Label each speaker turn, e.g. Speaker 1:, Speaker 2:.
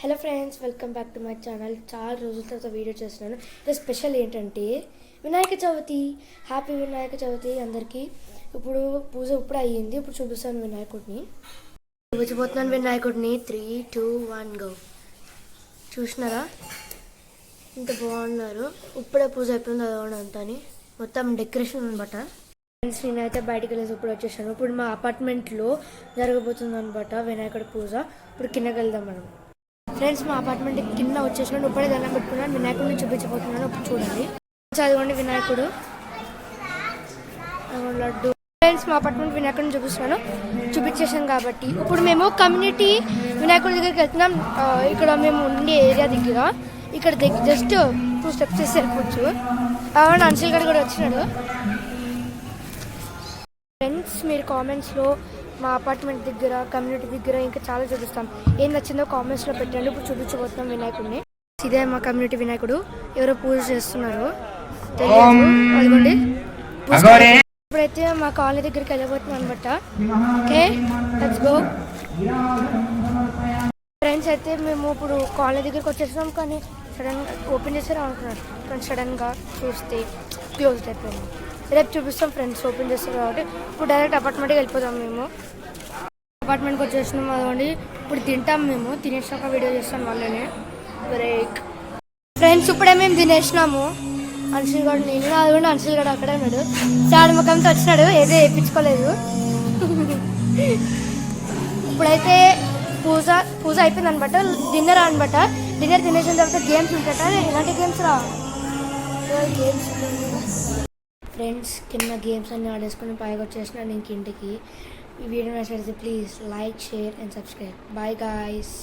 Speaker 1: Hello friends, welcome back to my channel. చాలా రోజుల తర్వాత వీడియో చేస్తున్నాను. ఇది స్పెషల్ ఏంటంటే వినాయక చవితి. హ్యాపీ వినాయక చవితి అందరికీ. ఇప్పుడు పూజ ఇప్పుడు అయ్యింది. ఇప్పుడు చూపిస్తాను వినాయకుడిని. చూపించబోతున్నాను వినాయకుడిని. 3, 2, 1 గో. చూసినారా ఇంత బాగున్నారు. ఇప్పుడే పూజ అయిపోయింది అదంతా. మొత్తం డెకరేషన్ అనమాట. ఫ్రెండ్స్, నేనైతే బయటకు వెళ్ళేసి ఇప్పుడు వచ్చేసాను. ఇప్పుడు మా అపార్ట్మెంట్లో జరగబోతుంది అనమాట వినాయకుడి పూజ. ఇప్పుడు కిందకి వెళ్దాం మనం. ఫ్రెండ్స్, మా అపార్ట్మెంట్ కింద వచ్చేసినాను. ఇప్పుడే దండం పెట్టుకున్నాను. వినాయకుడిని చూపించబోతున్నాను. ఇప్పుడు చూడండి. చదవండి వినాయకుడు, లడ్డు. ఫ్రెండ్స్, మా అపార్ట్మెంట్ వినాయకుడిని చూపించేసాం కాబట్టి ఇప్పుడు మేము కమ్యూనిటీ వినాయకుడి దగ్గరికి వెళ్తున్నాం. ఇక్కడ మేము ఉండే ఏరియా దగ్గర ఇక్కడ జస్ట్ 2 స్టెప్స్ చేసి వెళ్ళిపోవచ్చు. అవును, అంశల్ గారు కూడా వచ్చినాడు. ఫ్రెండ్స్, మీరు కామెంట్స్లో మా అపార్ట్మెంట్ దగ్గర కమ్యూనిటీ దగ్గర ఇంకా చాలా చూపిస్తాం. ఏం నచ్చిందో కామెంట్స్లో పెట్టండి. ఇప్పుడు చూపించబోతున్నాం వినాయకుడిని. ఇదే మా కమ్యూనిటీ వినాయకుడు. ఎవరో పూజ చేస్తున్నారు తెలియదు. అదిగోండి. ఇప్పుడైతే మా కాలనీ దగ్గరికి వెళ్ళబోతున్నాం అనమాట. Okay, let's go. ఫ్రెండ్స్, అయితే మేము ఇప్పుడు కాలనీ దగ్గరికి వచ్చేస్తున్నాం. కానీ సడన్గా ఓపెన్ చేసారు అనుకున్నారు. కానీ సడన్గా చూస్తే క్లోజ్ అయిపోయింది. రేపు చూపిస్తాం ఫ్రెండ్స్, ఓపెన్ చేస్తారు కాబట్టి. ఇప్పుడు డైరెక్ట్ అపార్ట్మెంట్కి వెళ్ళిపోతాం. మేము అపార్ట్మెంట్కి వచ్చేసినాం. అదండి ఇప్పుడు తింటాం. మేము తినేసినాక వీడియో చేస్తాం వాళ్ళనే. బ్రేక్. ఫ్రెండ్స్, ఇప్పుడే మేము తినేసినాము. అంశల్ గడు, నేను అదిగోండి. అంశల్ గడు అక్కడే ఉన్నాడు. చాలా ముఖంతో వచ్చినాడు. ఏదో వేయించుకోలేదు. ఇప్పుడైతే పూజ అయిపోయింది అనమాట. డిన్నర్ అనమాట. డిన్నర్ తినేసిన తర్వాత గేమ్స్ ఉంటాయట. ఇలాంటి గేమ్స్ రా గేమ్స్. ఫ్రెండ్స్, కింద గేమ్స్ అన్నీ ఆడేసుకుని పైకి వచ్చేసినాను ఇంక ఇంటికి. ఈ వీడియో నచ్చితే please like, share and subscribe. Bye guys.